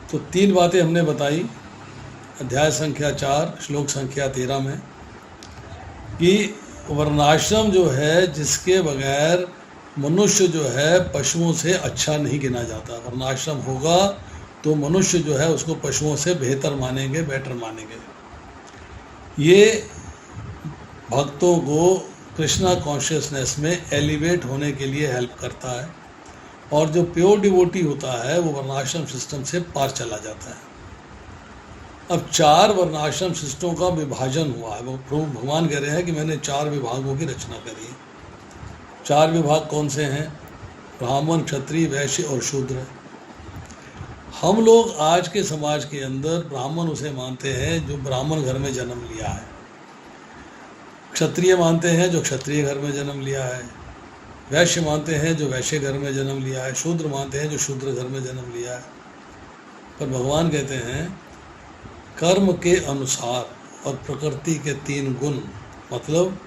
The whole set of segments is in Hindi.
तो 3 बातें हमने बताई अध्याय संख्या 4 श्लोक संख्या 13 में कि वर्णाश्रम जो है जिसके बगैर मनुष्य जो है पशुओं से अच्छा नहीं गिना जाता। वर्णाश्रम होगा तो मनुष्य जो है उसको पशुओं से बेहतर मानेंगे, बेटर मानेंगे। ये भक्तों को कृष्णा कॉन्शियसनेस में एलिवेट होने के लिए हेल्प करता है, और जो प्योर डिवोटी होता है वो वर्णाश्रम सिस्टम से पार चला जाता है। अब 4 वर्णाश्रम सिस्टमों का विभाजन हुआ है। वो प्रभु भगवान कह रहे हैं कि मैंने 4 विभागों की रचना करी है। 4 विभाग कौन से हैं? ब्राह्मण, क्षत्रिय, वैश्य और शूद्र। हम लोग आज के समाज के अंदर ब्राह्मण उसे मानते हैं जो ब्राह्मण घर में जन्म लिया है, क्षत्रिय मानते हैं जो क्षत्रिय घर में जन्म लिया है, वैश्य मानते हैं जो वैश्य घर में जन्म लिया है, शूद्र मानते हैं जो शूद्र घर में जन्म लिया है। पर भगवान कहते हैं कर्म के अनुसार और प्रकृति के 3 गुण, मतलब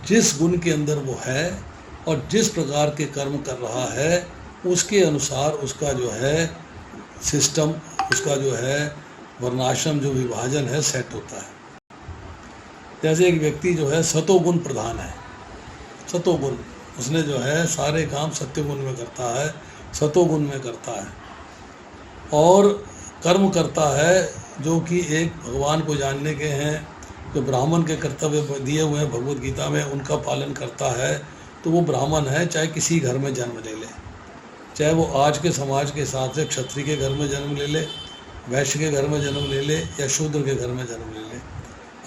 जिस गुण के अंदर वो है और जिस प्रकार के कर्म कर रहा है उसके अनुसार उसका जो है सिस्टम, उसका जो है वर्णाश्रम जो विभाजन है सेट होता है। जैसे एक व्यक्ति जो है सतोगुण प्रधान है, सतोगुण, उसने जो है सारे काम सत्योगुण में करता है, सतोगुण में करता है और कर्म करता है जो कि एक भगवान को जानने के हैं, जो ब्राह्मण के कर्तव्य दिए हुए हैं भगवद गीता में उनका पालन करता है, तो वो ब्राह्मण है, चाहे किसी घर में जन्म ले ले, चाहे वो आज के समाज के हिसाब से क्षत्रिय के घर में जन्म ले ले, वैश्य के घर में जन्म ले ले या शूद्र के घर में जन्म ले ले।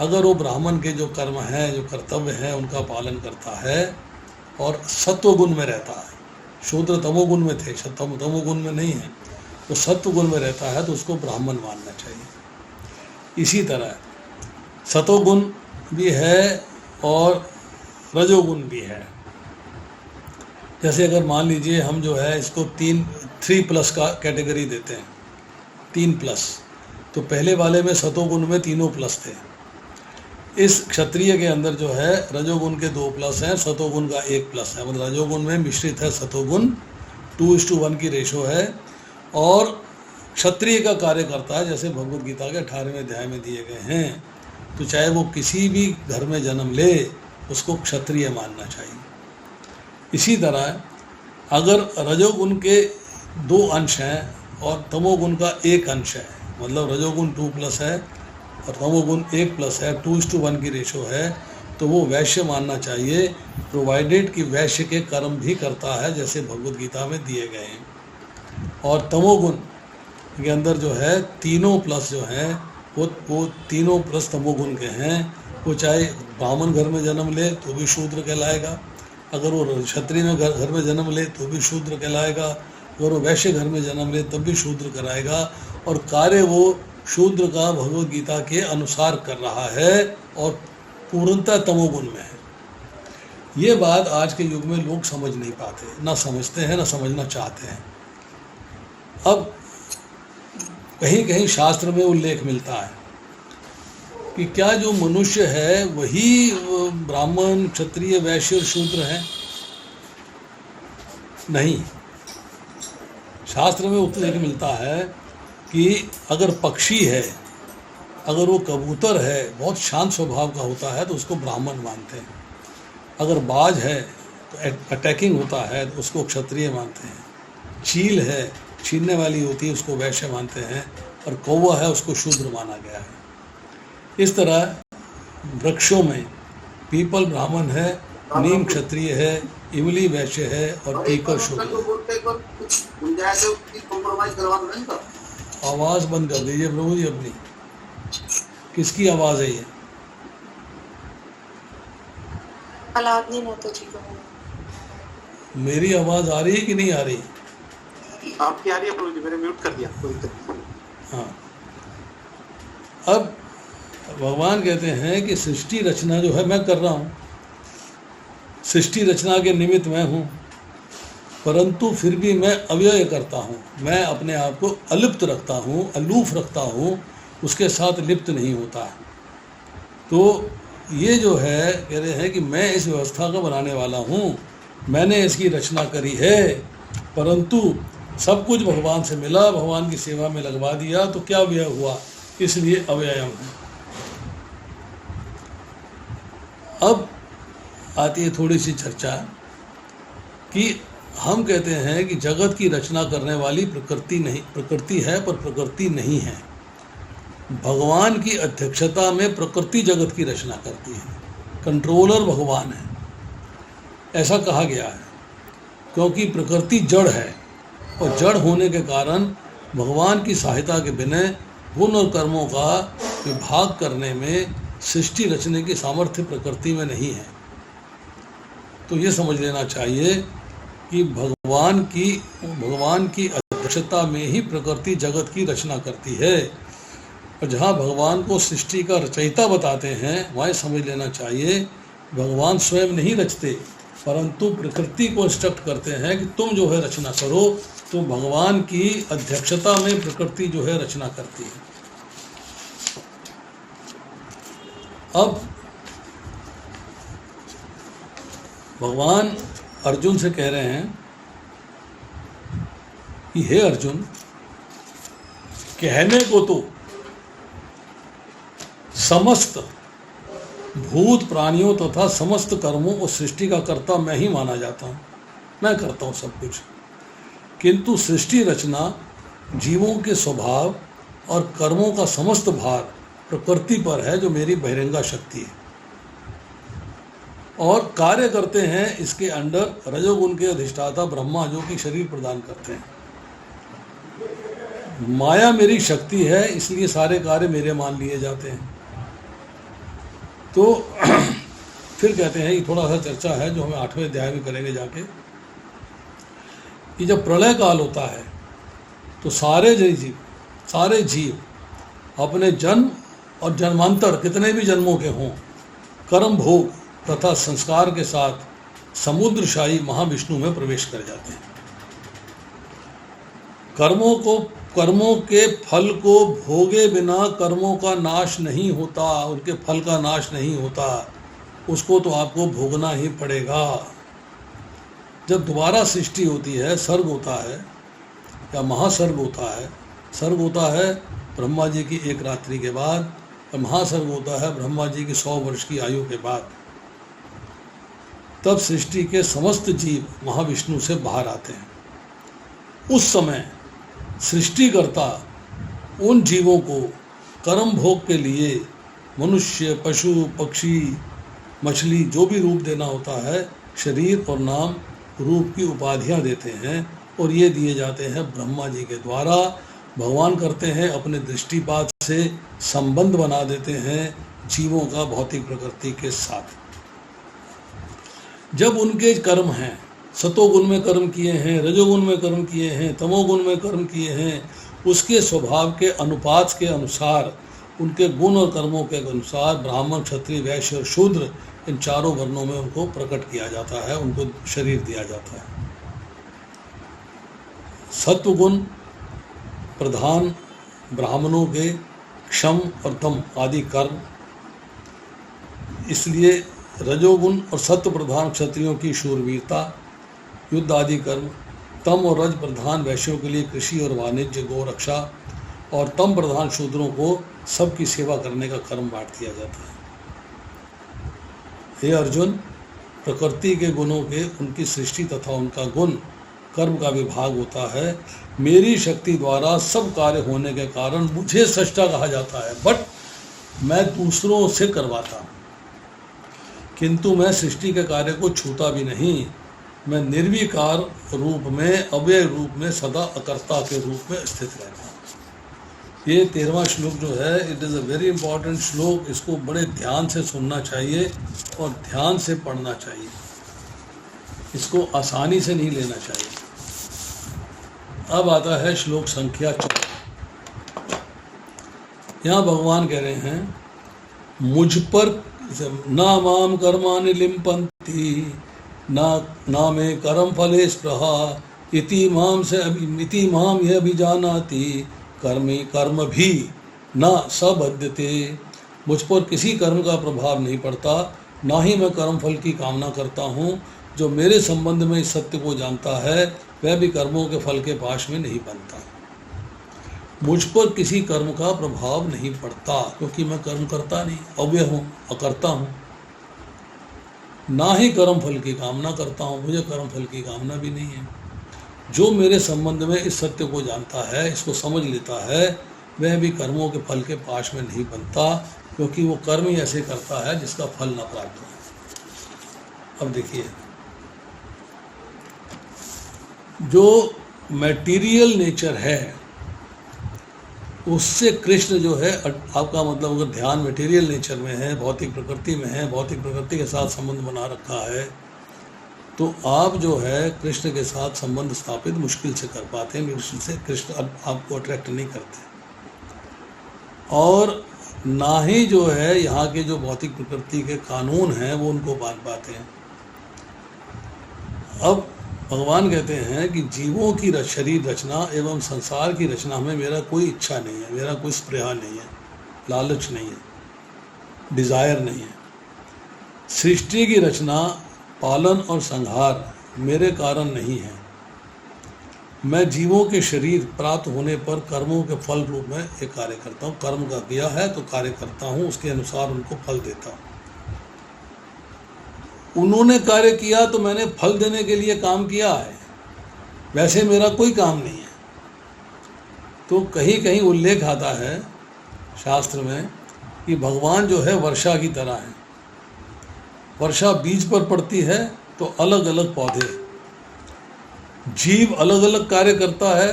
अगर वो ब्राह्मण के जो कर्म हैं, जो कर्तव्य हैं उनका पालन करता है और सत्वगुण में रहता है, शूद्र तमोगुण में थे, तमोगुण में नहीं है, तो सत्वगुण में रहता है, तो उसको ब्राह्मण मानना चाहिए। इसी तरह सतोगुण भी है और रजोगुण भी है। जैसे अगर मान लीजिए हम जो है इसको 3+ का कैटेगरी देते हैं, 3+, तो पहले वाले में सतोगुण में 3+ थे। इस क्षत्रिय के अंदर जो है रजोगुण के 2+ हैं, सतोगुण का 1+ है, मतलब रजोगुण में मिश्रित है सतोगुण, 2:1 की रेशो है। और क्षत्रिय का कार्य करता है जैसे भगवद गीता के 18वें अध्याय में दिए गए हैं, तो चाहे वो किसी भी घर में जन्म ले उसको क्षत्रिय मानना चाहिए। इसी तरह अगर रजोगुण के 2 अंश हैं और तमोगुण का 1 अंश है, मतलब रजोगुण 2+ है और तमोगुण 1+ है, 2:1 की रेशो है, तो वो वैश्य मानना चाहिए, प्रोवाइडेड कि वैश्य के कर्म भी करता है जैसे भगवद गीता में दिए गए हैं। और तमोगुण के अंदर जो है 3+ जो हैं वो 3+ तमोगुण के हैं, वो चाहे ब्राह्मण घर में जन्म ले तो भी शूद्र कहलाएगा, अगर वो क्षत्रिय में घर में जन्म ले तो भी शूद्र कहलाएगा, अगर वो वैश्य घर में जन्म ले तब भी शूद्र कराएगा, और कार्य वो शूद्र का भगवद गीता के अनुसार कर रहा है और पूर्णतः तमोगुण में है। ये बात आज के युग में लोग समझ नहीं पाते, ना समझते हैं ना समझना चाहते हैं। अब कहीं कहीं शास्त्र में उल्लेख मिलता है कि क्या जो मनुष्य है वही ब्राह्मण, क्षत्रिय, वैश्य और शूद्र है? नहीं, शास्त्र में उल्लेख मिलता है कि अगर पक्षी है, अगर वो कबूतर है, बहुत शांत स्वभाव का होता है तो उसको ब्राह्मण मानते हैं, अगर बाज है तो अटैकिंग होता है तो उसको क्षत्रिय मानते हैं, चील है छीनने वाली होती है उसको वैश्य मानते हैं, और कौवा है उसको शूद्र माना गया है। इस तरह वृक्षों में पीपल ब्राह्मण है, नीम क्षत्रिय है, इमली वैश्य है और पीपल शूद्र। आवाज़ बंद कर दीजिए प्रभु जी अपनी। किसकी आवाज़ है ये? मेरी आवाज़ आ रही है कि नहीं आ रही? आपकी आ रही है प्रभु जी, मैंने म्यूट कर दिया, कोई दिक्कत नहीं। हाँ, अब भगवान कहते हैं कि सृष्टि रचना जो है मैं कर रहा हूँ, सृष्टि रचना के निमित्त मैं हूँ, परंतु फिर भी मैं अव्यय करता हूँ, मैं अपने आप को अलिप्त रखता हूँ, अलूफ रखता हूँ, उसके साथ लिप्त नहीं होता है। तो ये जो है कह रहे हैं कि मैं इस व्यवस्था का बनाने वाला हूँ, मैंने इसकी रचना करी है, परंतु सब कुछ भगवान से मिला, भगवान की सेवा में लगवा दिया, तो क्या व्यय हुआ, इसलिए अव्ययम है। अब आती है थोड़ी सी चर्चा कि हम कहते हैं कि जगत की रचना करने वाली प्रकृति नहीं, प्रकृति है पर प्रकृति नहीं है। भगवान की अध्यक्षता में प्रकृति जगत की रचना करती है, कंट्रोलर भगवान है, ऐसा कहा गया है। क्योंकि प्रकृति जड़ है और जड़ होने के कारण भगवान की सहायता के बिना गुण और कर्मों का विभाग करने में, सृष्टि रचने की सामर्थ्य प्रकृति में नहीं है। तो ये समझ लेना चाहिए कि भगवान की अध्यक्षता में ही प्रकृति जगत की रचना करती है। और जहाँ भगवान को सृष्टि का रचयिता बताते हैं, वहाँ समझ लेना चाहिए भगवान स्वयं नहीं रचते, परंतु प्रकृति को इंस्ट्रक्ट करते हैं कि तुम जो है रचना करो। तो भगवान की अध्यक्षता में प्रकृति जो है रचना करती है। अब भगवान अर्जुन से कह रहे हैं कि हे अर्जुन, कहने को तो समस्त भूत प्राणियों तथा समस्त कर्मों को सृष्टि का कर्ता मैं ही माना जाता हूँ, मैं करता हूँ सब कुछ। किंतु सृष्टि रचना, जीवों के स्वभाव और कर्मों का समस्त भार प्रकृति पर है, जो मेरी बहिरंगा शक्ति है। और कार्य करते हैं इसके अंडर रजोगुण के अधिष्ठाता ब्रह्मा, जो कि शरीर प्रदान करते हैं। माया मेरी शक्ति है, इसलिए सारे कार्य मेरे मान लिए जाते हैं। तो फिर कहते हैं, ये थोड़ा सा चर्चा है जो हम 8वें अध्याय में करेंगे जाके, कि जब प्रलय काल होता है तो सारे जीव अपने जन्म और जन्मांतर कितने भी जन्मों के हों, कर्म भोग तथा संस्कार के साथ समुद्रशाही महाविष्णु में प्रवेश कर जाते हैं। कर्मों के फल को भोगे बिना कर्मों का नाश नहीं होता, उनके फल का नाश नहीं होता, उसको तो आपको भोगना ही पड़ेगा। जब दोबारा सृष्टि होती है, सर्ग होता है या महासर्ग होता है, सर्ग होता है ब्रह्मा जी की 1 रात्रि के बाद, और महासर्ग होता है ब्रह्मा जी की 100 वर्ष की आयु के बाद। तब सृष्टि के समस्त जीव महाविष्णु से बाहर आते हैं। उस समय सृष्टिकर्ता उन जीवों को कर्म भोग के लिए मनुष्य, पशु, पक्षी, मछली, जो भी रूप देना होता है, शरीर और नाम रूप की उपाधियां देते हैं। और ये दिए जाते हैं ब्रह्मा जी के द्वारा। भगवान करते हैं अपने दृष्टिपात से संबंध बना देते हैं जीवों का भौतिक प्रकृति के साथ। जब उनके कर्म हैं, सतोगुण में कर्म किए हैं, रजोगुण में कर्म किए हैं, तमोगुण में कर्म किए हैं, उसके स्वभाव के अनुपात के अनुसार, उनके गुण और कर्मों के अनुसार ब्राह्मण, क्षत्रिय, वैश्य और शूद्र, इन चारों वर्णों में उनको प्रकट किया जाता है, उनको शरीर दिया जाता है। सत्वगुण प्रधान ब्राह्मणों के क्षम और तम आदि कर्म, इसलिए रजोगुण और सत्व प्रधान क्षत्रियों की शूरवीरता, युद्ध आदि कर्म, तम और रज प्रधान वैश्यों के लिए कृषि और वाणिज्य, गौ रक्षा, और तम प्रधान शूद्रों को सबकी सेवा करने का कर्म बांट दिया जाता है। हे अर्जुन, प्रकृति के गुणों के उनकी सृष्टि तथा उनका गुण कर्म का विभाग होता है। मेरी शक्ति द्वारा सब कार्य होने के कारण मुझे सृष्टा कहा जाता है, बट मैं दूसरों से करवाता हूँ। किंतु मैं सृष्टि के कार्य को छूता भी नहीं। मैं निर्विकार रूप में, अव्यय रूप में, सदा अकर्ता के रूप में स्थित रहता हूँ। ये 13वां श्लोक जो है, it is a very important श्लोक। इसको बड़े ध्यान से सुनना चाहिए और ध्यान से पढ़ना चाहिए, इसको आसानी से नहीं लेना चाहिए। अब आता है श्लोक संख्या 4। यहाँ भगवान कह रहे हैं, मुझ पर ना माम कर्माणि लिम्पन्ति ना मे कर्म फले स्पृहा इति माम यह अभिजानाति कर्मी कर्म भी न सबध्यते। मुझ पर किसी कर्म का प्रभाव नहीं पड़ता, ना ही मैं कर्म फल की कामना करता हूँ। जो मेरे संबंध में इस सत्य को जानता है वह भी कर्मों के फल के पाश में नहीं बनता। मुझ पर किसी कर्म का प्रभाव नहीं पड़ता, क्योंकि मैं कर्म करता नहीं, अव्यय हूँ, अकर्ता हूँ। ना ही कर्म फल की कामना करता हूँ, मुझे कर्म फल की कामना भी नहीं है। जो मेरे संबंध में इस सत्य को जानता है, इसको समझ लेता है, वह भी कर्मों के फल के पाश में नहीं बनता, क्योंकि वो कर्म ही ऐसे करता है जिसका फल न प्राप्त हो। अब देखिए, जो मैटीरियल नेचर है उससे कृष्ण जो है, आपका मतलब अगर ध्यान मटेरियल नेचर में है, भौतिक प्रकृति में है, भौतिक प्रकृति के साथ संबंध बना रखा है, तो आप जो है कृष्ण के साथ संबंध स्थापित मुश्किल से कर पाते हैं। मुश्किल से कृष्ण आपको अट्रैक्ट नहीं करते, और ना ही जो है यहाँ के जो भौतिक प्रकृति के कानून हैं वो उनको बांध पाते हैं। अब भगवान कहते हैं कि जीवों की शरीर रचना एवं संसार की रचना में मेरा कोई इच्छा नहीं है, मेरा कोई स्पृहा नहीं है, लालच नहीं है, डिज़ायर नहीं है। सृष्टि की रचना, पालन और संहार मेरे कारण नहीं है। मैं जीवों के शरीर प्राप्त होने पर कर्मों के फल रूप में एक कार्य करता हूँ। कर्म का किया है तो कार्य करता हूँ, उसके अनुसार उनको फल देता हूँ। उन्होंने कार्य किया तो मैंने फल देने के लिए काम किया है, वैसे मेरा कोई काम नहीं है। तो कहीं कहीं उल्लेख आता है शास्त्र में कि भगवान जो है वर्षा की तरह है। वर्षा बीज पर पड़ती है तो अलग अलग पौधे, जीव अलग अलग कार्य करता है,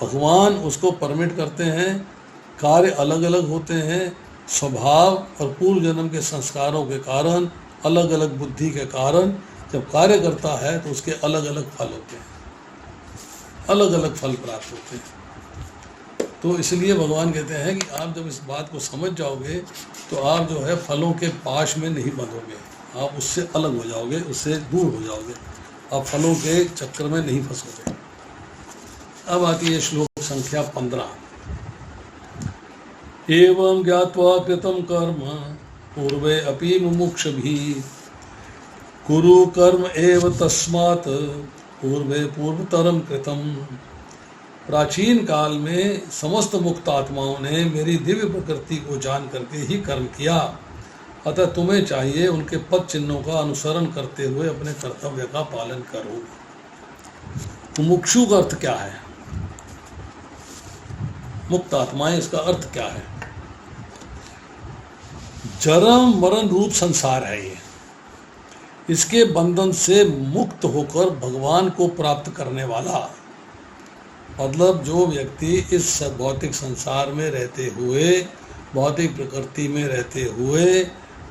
भगवान उसको परमिट करते हैं, कार्य अलग अलग होते हैं। स्वभाव और पूर्व जन्म के संस्कारों के कारण, अलग अलग बुद्धि के कारण जब कार्य करता है तो उसके अलग अलग फल होते हैं, अलग अलग फल प्राप्त होते हैं। तो इसलिए भगवान कहते हैं कि आप जब इस बात को समझ जाओगे तो आप जो है फलों के पाश में नहीं बंधोगे, आप उससे अलग हो जाओगे, उससे दूर हो जाओगे, आप फलों के चक्कर में नहीं फंसोगे। अब आती है श्लोक संख्या 15। एवं ज्ञात्वा कृतं कर्म पूर्वे अपि मुमुक्षुभिः कुरु कर्म एव तस्मात् पूर्वे पूर्वतरम कृतम। प्राचीन काल में समस्त मुक्त आत्माओं ने मेरी दिव्य प्रकृति को जान करके ही कर्म किया, अतः तुम्हें चाहिए उनके पद चिन्हों का अनुसरण करते हुए अपने कर्तव्य का पालन करो। मुमुक्षु का अर्थ क्या है? मुक्त आत्माएं, इसका अर्थ क्या है? जन्म मरण रूप संसार है ये, इसके बंधन से मुक्त होकर भगवान को प्राप्त करने वाला, मतलब जो व्यक्ति इस भौतिक संसार में रहते हुए, भौतिक प्रकृति में रहते हुए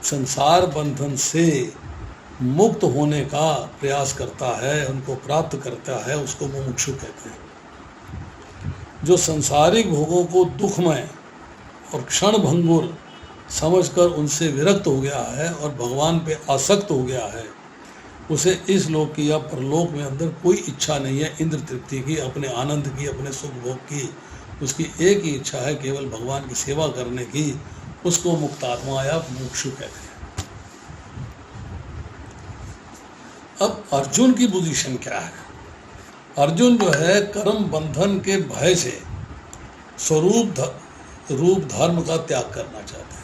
संसार बंधन से मुक्त होने का प्रयास करता है, उनको प्राप्त करता है, उसको मुमुक्षु कहते हैं। जो संसारिक भोगों को दुखमय और क्षण भंगुर समझकर उनसे विरक्त हो गया है और भगवान पे आसक्त हो गया है, उसे इस लोक की या परलोक में अंदर कोई इच्छा नहीं है इंद्र तृप्ति की, अपने आनंद की, अपने सुख भोग की। उसकी एक ही इच्छा है केवल भगवान की सेवा करने की, उसको मुक्त आत्मा या मुमुक्षु कहते हैं। अब अर्जुन की पोजीशन क्या है? अर्जुन जो है कर्म बंधन के भय से रूप धर्म का त्याग करना चाहते हैं।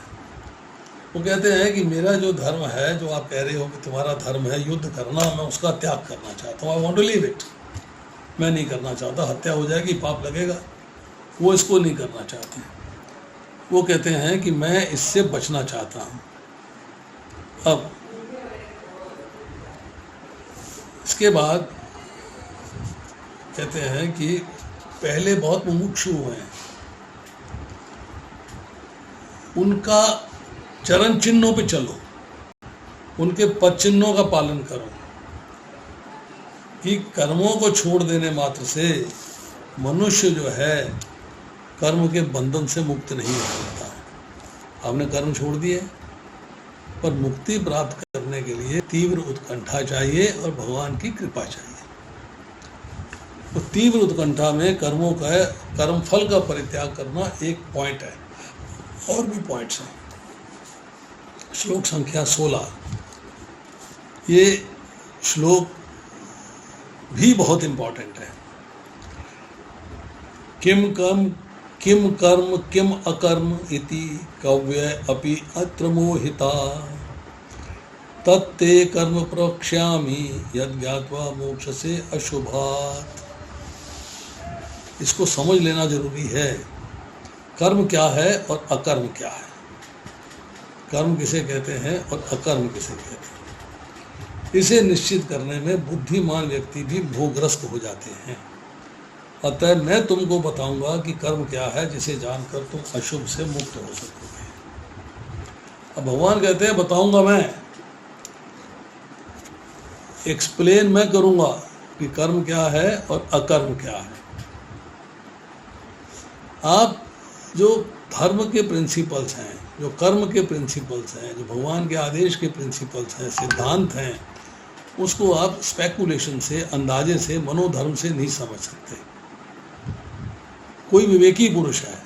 वो कहते हैं कि मेरा जो धर्म है, जो आप कह रहे हो कि तुम्हारा धर्म है युद्ध करना, मैं उसका त्याग करना चाहता हूँ। I want to leave it, मैं नहीं करना चाहता, हत्या हो जाएगी, पाप लगेगा, वो इसको नहीं करना चाहते हैं। वो कहते हैं कि मैं इससे बचना चाहता हूँ। अब इसके बाद कहते हैं कि पहले बहुत मुमुक्षु हुए हैं, उनका चरण चिन्हों पे चलो, उनके पद चिन्हों का पालन करो, कि कर्मों को छोड़ देने मात्र से मनुष्य जो है कर्म के बंधन से मुक्त नहीं हो सकता है। आपने कर्म छोड़ दिए, पर मुक्ति प्राप्त करने के लिए तीव्र उत्कंठा चाहिए और भगवान की कृपा चाहिए। तो तीव्र उत्कंठा में कर्मों का, कर्म फल का परित्याग करना एक पॉइंट है, और भी पॉइंट्स हैं। श्लोक संख्या 16, ये श्लोक भी बहुत इंपॉर्टेंट है। किम कर्म किम अकर्म इति कव्य अपि अत्र मोहिता तत्ते कर्म प्रवक्ष्यामि यद ज्ञात्वा मोक्ष से अशुभात्। इसको समझ लेना जरूरी है। कर्म क्या है और अकर्म क्या है, कर्म किसे कहते हैं और अकर्म किसे कहते हैं, इसे निश्चित करने में बुद्धिमान व्यक्ति भी भोगग्रस्त हो जाते हैं। अतः मैं तुमको बताऊंगा कि कर्म क्या है जिसे जानकर तुम अशुभ से मुक्त हो सकोगे। अब भगवान कहते हैं बताऊंगा मैं, एक्सप्लेन मैं करूंगा कि कर्म क्या है और अकर्म क्या है। आप जो धर्म के प्रिंसिपल्स हैं, जो कर्म के प्रिंसिपल्स हैं, जो भगवान के आदेश के प्रिंसिपल्स हैं, सिद्धांत हैं, उसको आप स्पेकुलेशन से, अंदाजे से, मनोधर्म से नहीं समझ सकते। कोई विवेकी पुरुष है,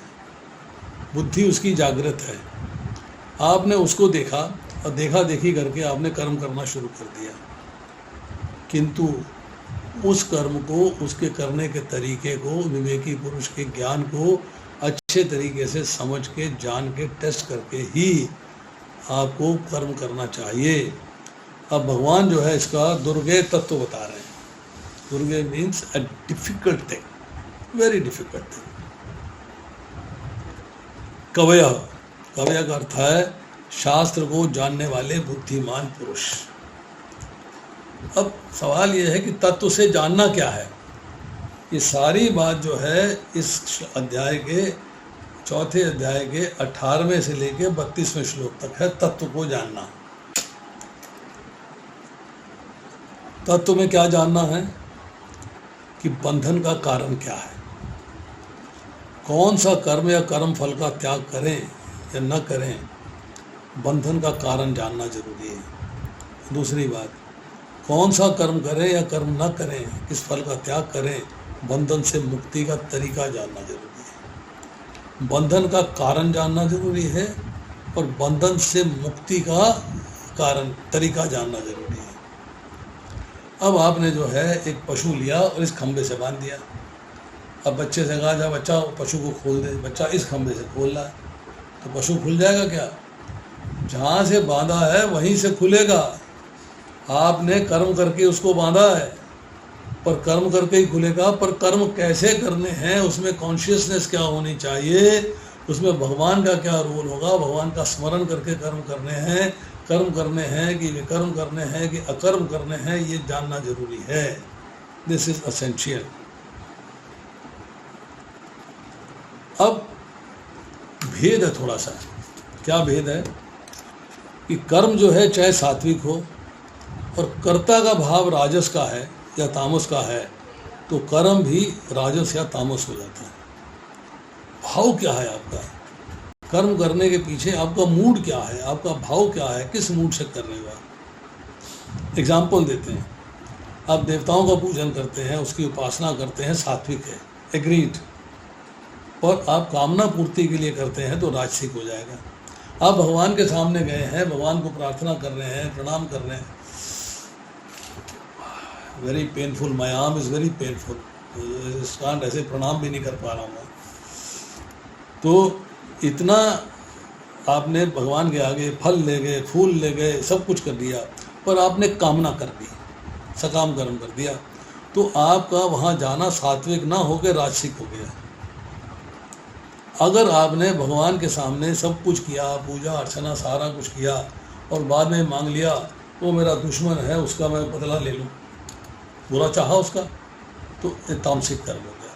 बुद्धि उसकी जागृत है, आपने उसको देखा और देखा देखी करके आपने कर्म करना शुरू कर दिया, किंतु उस कर्म को, उसके करने के तरीके को, विवेकी पुरुष के ज्ञान को अच्छे तरीके से समझ के, जान के, टेस्ट करके ही आपको कर्म करना चाहिए। अब भगवान जो है इसका दुर्गेय तत्व बता रहे हैं। दुर्गेय means a difficult thing, very difficult thing. कवय, कवय का अर्थ है शास्त्र को जानने वाले बुद्धिमान पुरुष। अब सवाल यह है कि तत्व से जानना क्या है। ये सारी बात जो है इस अध्याय के, चौथे अध्याय के 18वें से लेकर 32वें श्लोक तक है, तत्व को जानना। तत्व में क्या जानना है कि बंधन का कारण क्या है, कौन सा कर्म या कर्म फल का त्याग करें या न करें, बंधन का कारण जानना जरूरी है। दूसरी बात, कौन सा कर्म करें या कर्म न करें, किस फल का त्याग करें, बंधन से मुक्ति का तरीका जानना जरूरी है। बंधन का कारण जानना जरूरी है और बंधन से मुक्ति का कारण, तरीका जानना जरूरी है। अब आपने जो है एक पशु लिया और इस खंबे से बांध दिया। अब बच्चे से कहा जा बच्चा पशु को खोल दे, बच्चा इस खंबे से खोल रहा है, तो पशु खुल जाएगा क्या? जहाँ से बांधा है वहीं से खुलेगा। आपने कर्म करके उसको बांधा है, पर कर्म करके ही खुलेगा। पर कर्म कैसे करने हैं, उसमें कॉन्शियसनेस क्या होनी चाहिए, उसमें भगवान का क्या रोल होगा, भगवान का स्मरण करके कर्म करने हैं, कर्म करने हैं कि विकर्म करने हैं कि अकर्म करने हैं, ये जानना जरूरी है। This is essential. अब भेद है थोड़ा सा। क्या भेद है कि कर्म जो है चाहे सात्विक हो और कर्ता का भाव राजस का है या तामस का है, तो कर्म भी राजस या तामस हो जाता है। भाव क्या है आपका, कर्म करने के पीछे आपका मूड क्या है, आपका भाव क्या है, किस मूड से कर रहे हो आप। एग्जाम्पल देते हैं, आप देवताओं का पूजन करते हैं, उसकी उपासना करते हैं, सात्विक है, एग्रीड। और आप कामना पूर्ति के लिए करते हैं तो राजसिक हो जाएगा। आप भगवान के सामने गए हैं, भगवान को प्रार्थना कर रहे हैं, प्रणाम कर रहे हैं, very painful, my arm is very painful, इस कारण ऐसे प्रणाम भी नहीं कर पा रहा हूँ। तो इतना आपने भगवान के आगे फल ले गए, फूल ले गए, सब कुछ कर दिया, पर आपने कामना कर दी, सकाम कर्म कर दिया, तो आपका वहाँ जाना सात्विक ना होकर राजसिक हो गया। अगर आपने भगवान के सामने सब कुछ किया, पूजा अर्चना सारा कुछ किया, और बाद में मांग लिया वो मेरा दुश्मन है उसका मैं बदला ले लूँ, बुरा चाहा उसका, तो ये तामसिक कर्म हो गया।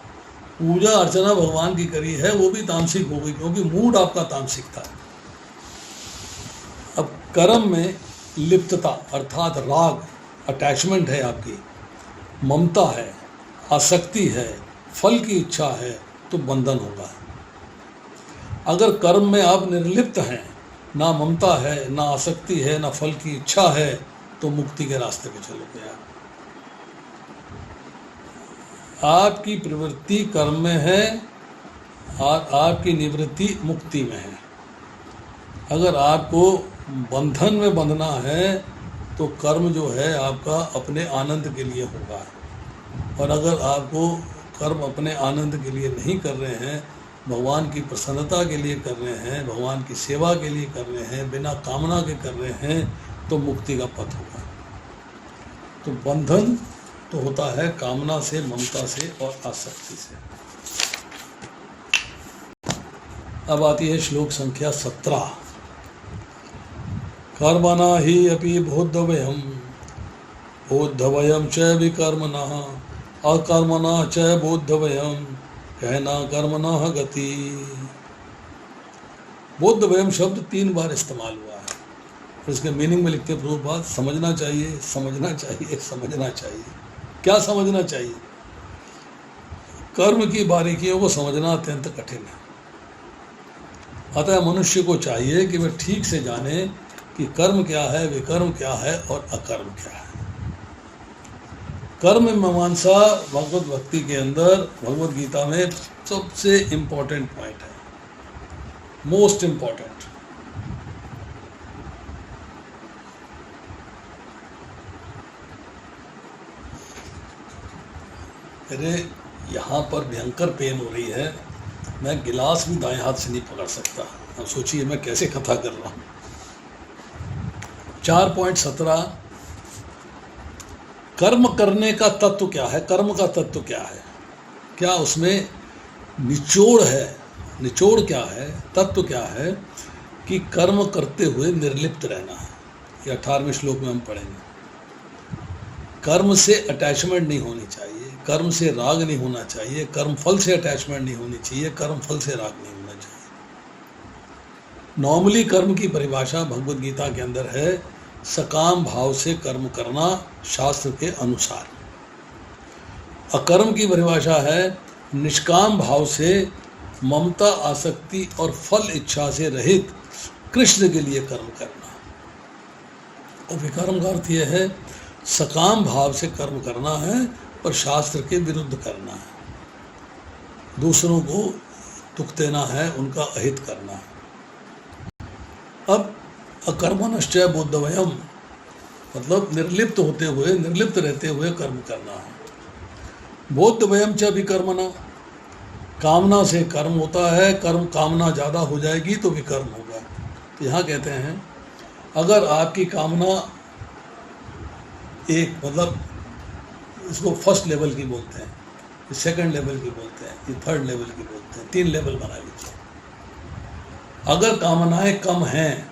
पूजा अर्चना भगवान की करी है वो भी तामसिक हो गई, क्योंकि मूड आपका तामसिक था। अब कर्म में लिप्तता अर्थात राग, अटैचमेंट है, आपकी ममता है, आसक्ति है, फल की इच्छा है, तो बंधन होगा। अगर कर्म में आप निर्लिप्त हैं, ना ममता है, ना आसक्ति है, ना फल की इच्छा है, तो मुक्ति के रास्ते पे चलोगे आप। आपकी प्रवृत्ति कर्म में है और आपकी निवृत्ति मुक्ति में है। अगर आपको बंधन में बंधना है तो कर्म जो है आपका अपने आनंद के लिए होगा, और अगर आपको कर्म अपने आनंद के लिए नहीं कर रहे हैं, भगवान की प्रसन्नता के लिए कर रहे हैं, भगवान की सेवा के लिए कर रहे हैं, बिना कामना के कर रहे हैं, तो मुक्ति का पथ होगा। तो बंधन तो होता है कामना से, ममता से और आसक्ति से। अब आती है श्लोक संख्या 17। कर्मणा हि अपि बोद्धव्यम बोद्धव्यम च विकर्मणः अकर्मणा च बोद्धव्यम कहना कर्मणा गति। बोद्धव्यम शब्द 3 बार इस्तेमाल हुआ है और इसके मीनिंग में लिखते प्रभुपाद समझना चाहिए, समझना चाहिए, समझना चाहिए। क्या समझना चाहिए? कर्म की बारीकियों को समझना अत्यंत कठिन है। अतः मनुष्य को चाहिए कि वह ठीक से जाने कि कर्म क्या है, विकर्म क्या है और अकर्म क्या है। कर्म मीमांसा भगवत भक्ति के अंदर भगवत गीता में सबसे इम्पोर्टेंट पॉइंट है, मोस्ट इम्पोर्टेंट। मेरे यहाँ पर भयंकर पेन हो रही है, मैं गिलास भी दाएं हाथ से नहीं पकड़ सकता। अब सोचिए मैं कैसे कथा कर रहा हूँ। 4.17 कर्म करने का तत्व क्या है, कर्म का तत्व क्या है, क्या उसमें निचोड़ है, निचोड़ क्या है, तत्व क्या है कि कर्म करते हुए निर्लिप्त रहना है। ये 18वें श्लोक में हम पढ़ेंगे। कर्म से अटैचमेंट नहीं होनी चाहिए, कर्म से राग नहीं होना चाहिए, कर्म फल से अटैचमेंट नहीं होनी चाहिए, कर्म फल से राग नहीं होना चाहिए। नॉर्मली कर्म की परिभाषा भगवत गीता के अंदर है सकाम भाव से कर्म करना शास्त्र के अनुसार। अकर्म की परिभाषा है निष्काम भाव से ममता, आसक्ति और फल इच्छा से रहित कृष्ण के लिए कर्म करना। और विकर्म का अर्थ यह है सकाम भाव से कर्म करना है पर शास्त्र के विरुद्ध करना है, दूसरों को दुख देना है, उनका अहित करना है। अब अकर्मणश्च बोद्धव्यम मतलब निर्लिप्त होते हुए, निर्लिप्त रहते हुए कर्म करना है। बोद्धव्यम च विकर्मणा, कामना से कर्म होता है, कर्म कामना ज़्यादा हो जाएगी तो विकर्म होगा। तो यहाँ कहते हैं अगर आपकी कामना एक मतलब इसको फर्स्ट लेवल की बोलते हैं, सेकंड लेवल की बोलते हैं, ये थर्ड लेवल की बोलते हैं, 3 लेवल बना लीजिए। अगर कामनाएं कम हैं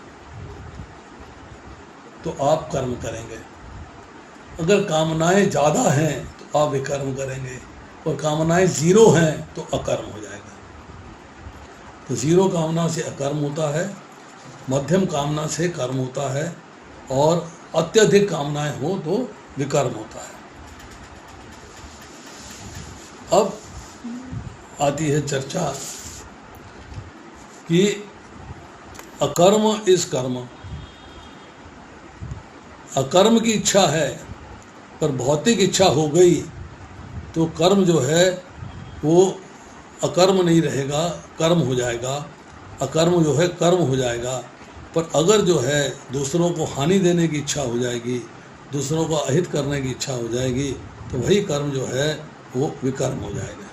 तो आप कर्म करेंगे, अगर कामनाएं ज़्यादा हैं तो आप विकर्म करेंगे, और कामनाएं 0 हैं तो अकर्म हो जाएगा। तो 0 कामना से अकर्म होता है, मध्यम कामना से कर्म होता है, और अत्यधिक कामनाएं हो तो विकर्म होता है। अब आती है चर्चा कि अकर्म इज कर्म। अकर्म की इच्छा है पर भौतिक इच्छा हो गई तो कर्म जो है वो अकर्म नहीं रहेगा, कर्म हो जाएगा। अकर्म जो है कर्म हो जाएगा। पर अगर जो है दूसरों को हानि देने की इच्छा हो जाएगी, दूसरों को अहित करने की इच्छा हो जाएगी, तो वही कर्म जो है वो विकर्म हो जाएगा।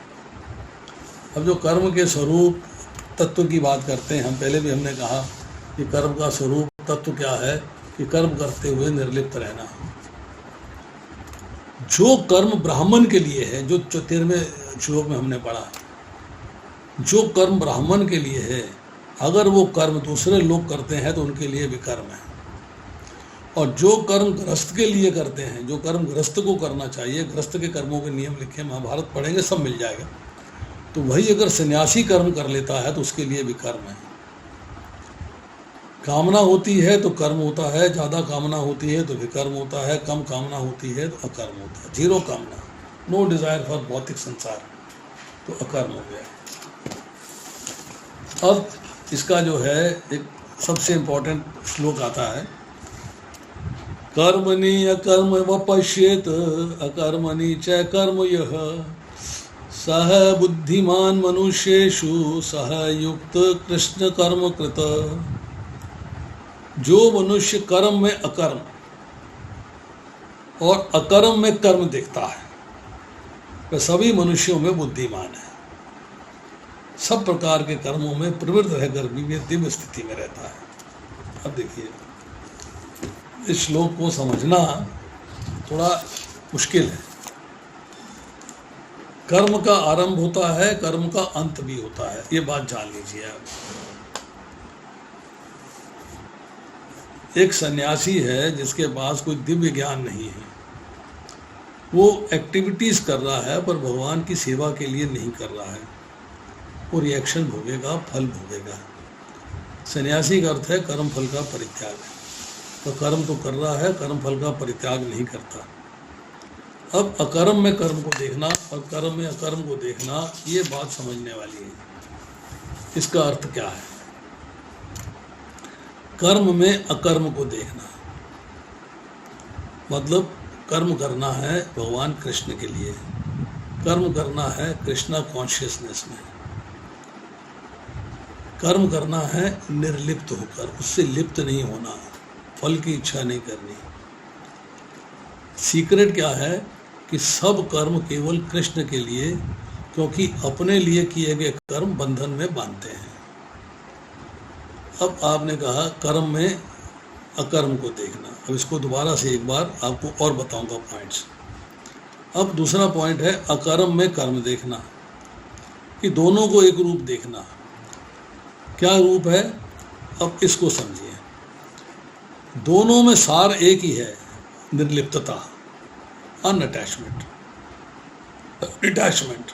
अब जो कर्म के स्वरूप तत्व की बात करते हैं, हम पहले भी हमने कहा कि कर्म का स्वरूप तत्व क्या है कि कर्म करते हुए निर्लिप्त रहना। जो कर्म ब्राह्मण के लिए है, जो 13वें श्लोक में हमने पढ़ा, जो कर्म ब्राह्मण के लिए है, अगर वो कर्म दूसरे लोग करते हैं तो उनके लिए विकर्म है। और जो कर्म गृहस्थ के लिए करते हैं, जो कर्म गृहस्थ को करना चाहिए, गृहस्थ के कर्मों के नियम लिखे, महाभारत पढ़ेंगे सब मिल जाएगा, तो वही अगर सन्यासी कर्म कर लेता है तो उसके लिए विकर्म है। कामना होती है तो कर्म होता है, ज़्यादा कामना होती है तो विकर्म होता है, कम कामना होती है तो अकर्म होता है। 0 कामना, नो डिज़ायर फॉर भौतिक संसार, तो अकर्म हो गया। अब इसका जो है एक सबसे इम्पोर्टेंट श्लोक आता है, कर्मणि अकर्म वपश्येत अकर्मणि च कर्म यः सह बुद्धिमान मनुष्येषु सह युक्त कृष्ण कर्म कृत। जो मनुष्य कर्म में अकर्म और अकर्म में कर्म देखता है, वह सभी मनुष्यों में बुद्धिमान है, सब प्रकार के कर्मों में प्रवृत्त रहकर भी वे दिव्य स्थिति में रहता है। अब देखिए, इस श्लोक को समझना थोड़ा मुश्किल है। कर्म का आरंभ होता है, कर्म का अंत भी होता है, ये बात जान लीजिए आप। एक सन्यासी है जिसके पास कोई दिव्य ज्ञान नहीं है, वो एक्टिविटीज कर रहा है पर भगवान की सेवा के लिए नहीं कर रहा है, वो रिएक्शन भोगेगा, फल भोगेगा। सन्यासी का अर्थ है कर्म फल का परित्याग, तो कर्म तो कर रहा है, कर्म फल का परित्याग नहीं करता। अब अकर्म में कर्म को देखना और कर्म में अकर्म को देखना, ये बात समझने वाली है। इसका अर्थ क्या है? कर्म में अकर्म को देखना मतलब कर्म करना है भगवान कृष्ण के लिए, कर्म करना है कृष्णा कॉन्शियसनेस में, कर्म करना है निर्लिप्त होकर, उससे लिप्त नहीं होना, फल की इच्छा नहीं करनी। सीक्रेट क्या है कि सब कर्म केवल कृष्ण के लिए, क्योंकि अपने लिए किए गए कर्म बंधन में बांधते हैं। अब आपने कहा कर्म में अकर्म को देखना, अब इसको दोबारा से एक बार आपको और बताऊंगा पॉइंट्स। अब दूसरा पॉइंट है अकर्म में कर्म देखना, कि दोनों को एक रूप देखना। क्या रूप है? अब इसको समझिए, दोनों में सार एक ही है, निर्लिप्तता, अनअटैचमेंट, डिटैचमेंट।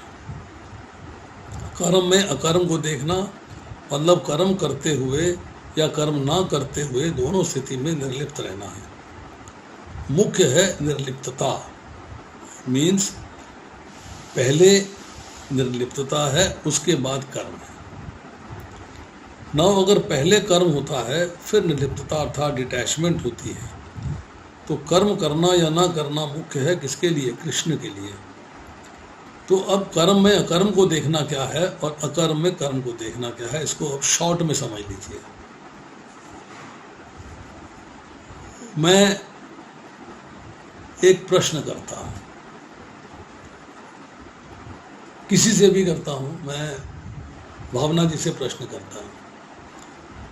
कर्म में अकर्म को देखना मतलब कर्म करते हुए या कर्म ना करते हुए दोनों स्थिति में निर्लिप्त रहना है। मुख्य है निर्लिप्तता, मीन्स पहले निर्लिप्तता है, उसके बाद कर्म है। ना अगर पहले कर्म होता है फिर निर्लिप्तता अर्थात डिटैचमेंट होती है, तो कर्म करना या ना करना मुख्य है किसके लिए? कृष्ण के लिए। तो अब कर्म में अकर्म को देखना क्या है और अकर्म में कर्म को देखना क्या है, इसको अब शॉर्ट में समझ लीजिए। मैं एक प्रश्न करता हूं, किसी से भी करता हूं, मैं भावना जी से प्रश्न करता हूं,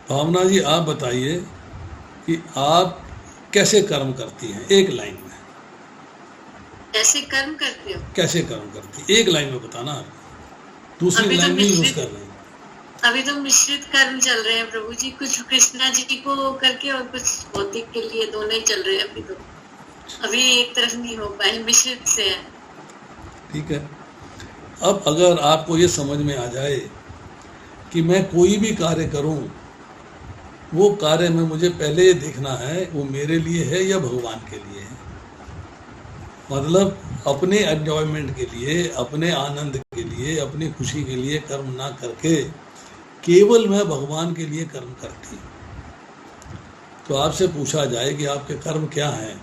भावना जी आप बताइए कि आप कैसे कर्म करती हैं? एक लाइन में कैसे कर्म करते हो? कैसे कर्म करती, एक लाइन में बताना। दूसरी लाइन नहीं यूज कर रहे। अभी तो मिश्रित कर्म चल रहे हैं प्रभु जी, कुछ कृष्णा जी को करके और कुछ भौतिक के लिए, दोनों ही चल रहे हैं अभी तो। अभी एक तरफ नहीं हो पाए, मिश्रित से है। ठीक है, अब अगर आपको ये समझ में आ जाए कि मैं कोई भी कार्य करूं, वो कार्य में मुझे पहले ये देखना है वो मेरे लिए है या भगवान के लिए है। मतलब अपने एंजॉयमेंट के लिए, अपने आनंद के लिए, अपनी खुशी के लिए कर्म ना करके केवल मैं भगवान के लिए कर्म करती हूँ। तो आपसे पूछा जाए कि आपके कर्म क्या हैं,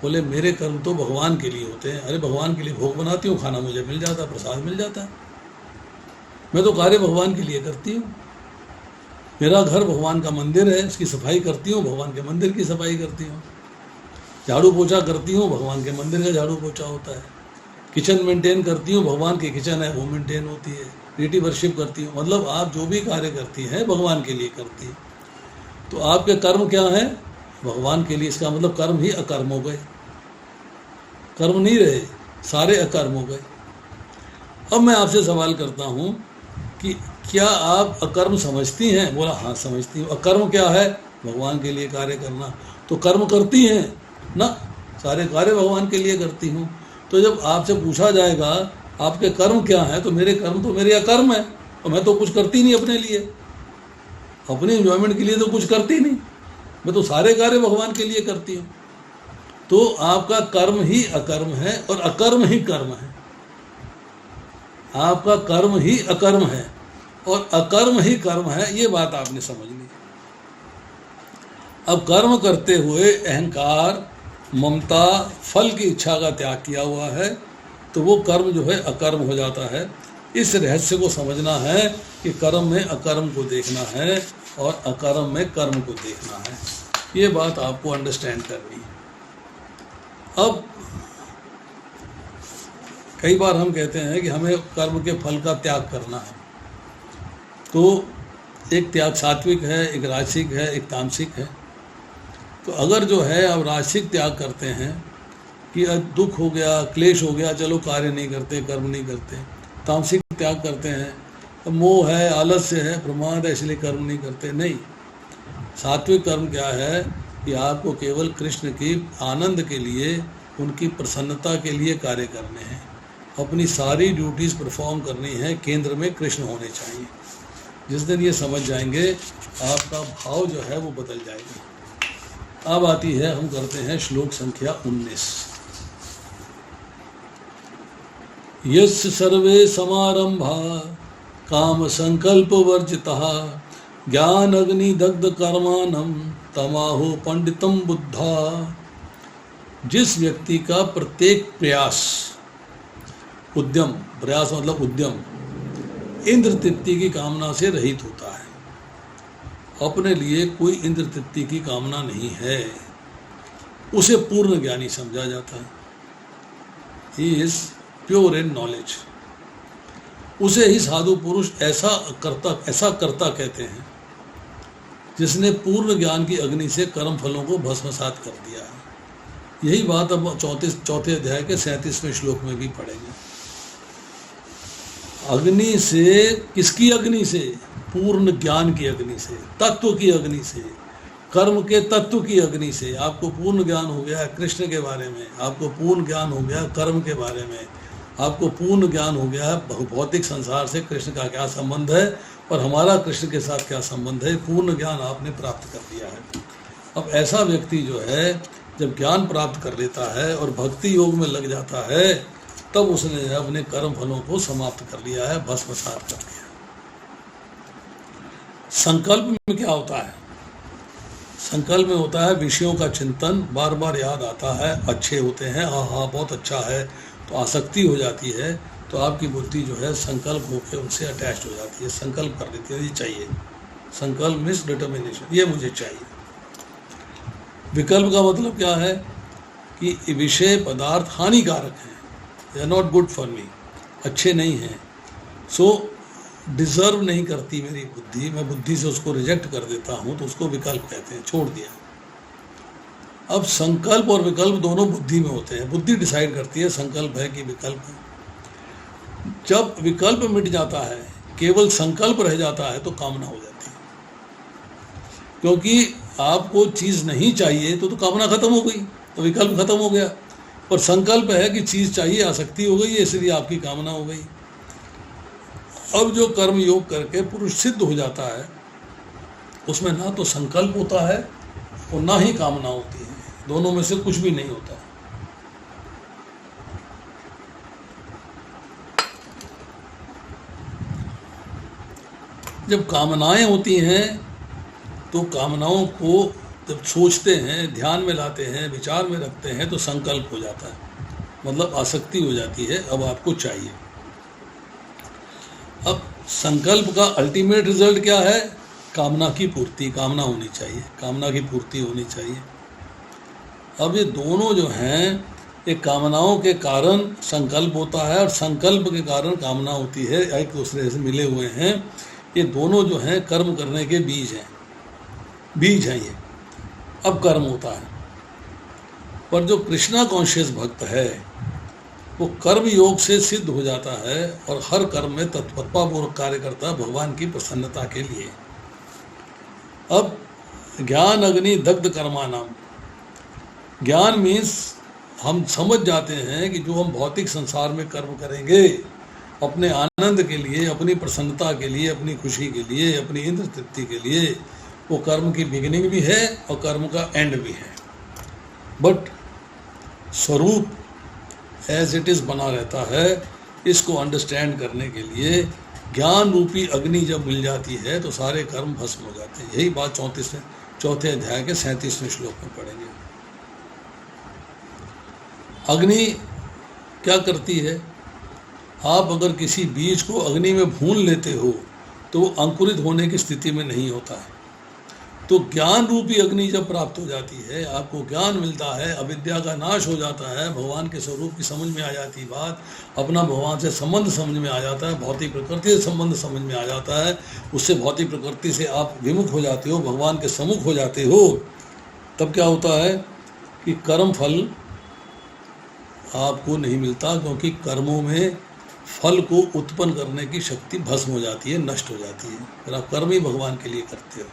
बोले मेरे कर्म तो भगवान के लिए होते हैं। अरे भगवान के लिए भोग बनाती हूँ, खाना मुझे मिल जाता है, प्रसाद मिल जाता है, मैं तो कार्य भगवान के लिए करती हूँ। मेरा घर भगवान का मंदिर है, इसकी सफाई करती हूँ, भगवान के मंदिर की सफाई करती हूँ। झाड़ू पोछा करती हूँ, भगवान के मंदिर का झाड़ू पोछा होता है। किचन मेंटेन करती हूँ, भगवान की किचन है वो मेंटेन होती है। डिटी वर्शिप करती हूँ, मतलब आप जो भी कार्य करती हैं भगवान के लिए करती हैं। तो आपके कर्म क्या हैं? भगवान के लिए। इसका मतलब कर्म ही अकर्म हो गए, कर्म नहीं रहे, सारे अकर्म हो गए। अब मैं आपसे सवाल करता हूँ कि क्या आप अकर्म समझती हैं? बोला हाँ समझती हूँ। अकर्म क्या है? भगवान के लिए कार्य करना। तो कर्म करती हैं ना, सारे कार्य भगवान के लिए करती हूँ। तो जब आपसे पूछा जाएगा आपके कर्म क्या हैं, तो मेरे कर्म तो मेरे अकर्म है, और मैं तो कुछ करती नहीं अपने लिए, अपने एंजॉयमेंट के लिए तो कुछ करती नहीं, मैं तो सारे कार्य भगवान के लिए करती हूँ। तो आपका कर्म ही अकर्म है और अकर्म ही कर्म है। आपका कर्म ही अकर्म है और अकर्म ही कर्म है, ये बात आपने समझ ली। अब कर्म करते हुए अहंकार, ममता, फल की इच्छा का त्याग किया हुआ है, तो वो कर्म जो है अकर्म हो जाता है। इस रहस्य को समझना है कि कर्म में अकर्म को देखना है और अकर्म में कर्म को देखना है। ये बात आपको अंडरस्टैंड करनी है। अब कई बार हम कहते हैं कि हमें कर्म के फल का त्याग करना है, तो एक त्याग सात्विक है, एक राजसिक है, एक तामसिक है। तो अगर जो है आप राजसिक त्याग करते हैं कि दुख हो गया, क्लेश हो गया, चलो कार्य नहीं करते, कर्म नहीं करते, तामसिक त्याग करते हैं, मोह है, आलस्य है, प्रमाद है, इसलिए कर्म नहीं करते, नहीं। सात्विक कर्म क्या है कि आपको केवल कृष्ण की आनंद के लिए, उनकी प्रसन्नता के लिए कार्य करने हैं, अपनी सारी ड्यूटीज़ परफॉर्म करनी है, केंद्र में कृष्ण होने चाहिए। जिस दिन ये समझ जाएंगे आपका भाव जो है वो बदल जाएगा। अब आती है, हम करते हैं श्लोक संख्या 19। यस्य सर्वे समारंभा काम संकल्प वर्जितः ज्ञान अग्नि दग्ध कर्माणम तमाहो पंडितम बुद्धा। जिस व्यक्ति का प्रत्येक प्रयास, उद्यम, प्रयास मतलब उद्यम, इंद्र तृप्ति की कामना से रहित होता है, अपने लिए कोई इंद्र तृप्ति की कामना नहीं है, उसे पूर्ण ज्ञानी समझा जाता है। He is pure in knowledge. उसे ही साधु पुरुष ऐसा करता कहते हैं जिसने पूर्ण ज्ञान की अग्नि से कर्म फलों को भस्मसात कर दिया है। यही बात अब चौथे अध्याय के 37वें श्लोक में भी पढ़ेंगे। अग्नि से, किसकी अग्नि से? पूर्ण ज्ञान की अग्नि से, तत्व की अग्नि से, कर्म के तत्व की अग्नि से। आपको पूर्ण ज्ञान हो गया कृष्ण के बारे में, आपको पूर्ण ज्ञान हो गया कर्म के बारे में, आपको पूर्ण ज्ञान हो गया भौतिक संसार से कृष्ण का क्या संबंध है और हमारा कृष्ण के साथ क्या संबंध है, पूर्ण ज्ञान आपने प्राप्त कर लिया है। अब ऐसा व्यक्ति जो है जब ज्ञान प्राप्त कर लेता है और भक्ति योग में लग जाता है, तब उसने अपने कर्म फलों को समाप्त कर लिया है, भस्मसात कर दिया। संकल्प में क्या होता है? संकल्प में होता है विषयों का चिंतन, बार बार याद आता है, अच्छे होते हैं, हाँ बहुत अच्छा है, तो आसक्ति हो जाती है, तो आपकी बुद्धि जो है संकल्प होकर उनसे अटैच हो जाती है, संकल्प कर लेती है ये चाहिए। संकल्प मीन्स डिटर्मिनेशन, ये मुझे चाहिए। विकल्प का मतलब क्या है कि विषय पदार्थ हानिकारक हैं, they are not good for me, अच्छे नहीं हैं, सो डिज़र्व नहीं करती मेरी बुद्धि, मैं बुद्धि से उसको रिजेक्ट कर देता हूँ, तो उसको विकल्प कहते हैं, छोड़ दिया। अब संकल्प और विकल्प दोनों बुद्धि में होते हैं, बुद्धि डिसाइड करती है संकल्प है कि विकल्प है। जब विकल्प मिट जाता है, केवल संकल्प रह जाता है, तो कामना हो जाती है, क्योंकि आपको चीज़ नहीं चाहिए तो कामना खत्म हो गई, तो विकल्प खत्म हो गया। पर संकल्प है कि चीज़ चाहिए, आसक्ति हो गई, इसलिए आपकी कामना हो गई। अब जो कर्म योग करके पुरुष सिद्ध हो जाता है, उसमें ना तो संकल्प होता है और ना ही कामना होती है, दोनों में से कुछ भी नहीं होता। जब कामनाएं होती हैं तो कामनाओं को जब सोचते हैं, ध्यान में लाते हैं, विचार में रखते हैं, तो संकल्प हो जाता है, मतलब आसक्ति हो जाती है, अब आपको चाहिए। अब संकल्प का अल्टीमेट रिजल्ट क्या है? कामना की पूर्ति, कामना होनी चाहिए, कामना की पूर्ति होनी चाहिए। अब ये दोनों जो हैं, ये कामनाओं के कारण संकल्प होता है और संकल्प के कारण कामना होती है, एक दूसरे से मिले हुए हैं। ये दोनों जो हैं कर्म करने के बीज हैं ये। अब कर्म होता है, पर जो कृष्णा कॉन्शियस भक्त है वो कर्म योग से सिद्ध हो जाता है और हर कर्म में तत्परतापूर्वक कार्य करता है भगवान की प्रसन्नता के लिए। अब ज्ञान अग्नि दग्ध कर्माणाम, ज्ञान मीन्स हम समझ जाते हैं कि जो हम भौतिक संसार में कर्म करेंगे अपने आनंद के लिए, अपनी प्रसन्नता के लिए, अपनी खुशी के लिए, अपनी इंद्र तृप्ति के लिए, वो कर्म की बिगिनिंग भी है और कर्म का एंड भी है, बट स्वरूप एज इट इज़ बना रहता है। इसको अंडरस्टैंड करने के लिए ज्ञान रूपी अग्नि जब मिल जाती है तो सारे कर्म भस्म हो जाते हैं। यही बात चौथे अध्याय के 37वें श्लोक में पढ़ेंगे। अग्नि क्या करती है? आप अगर किसी बीज को अग्नि में भून लेते हो तो वो अंकुरित होने की स्थिति में नहीं होता है, तो ज्ञान रूपी अग्नि जब प्राप्त हो जाती है, आपको ज्ञान मिलता है, अविद्या का नाश हो जाता है, भगवान के स्वरूप की समझ में आ जाती बात, अपना भगवान से संबंध समझ में आ जाता है, भौतिक प्रकृति से संबंध समझ में आ जाता है, उससे भौतिक प्रकृति से आप विमुख हो जाते हो, भगवान के सम्मुख हो जाते हो, तब क्या होता है कि कर्म फल आपको नहीं मिलता, क्योंकि कर्मों में फल को उत्पन्न करने की शक्ति भस्म हो जाती है, नष्ट हो जाती है। फिर आप कर्म ही भगवान के लिए करते हो।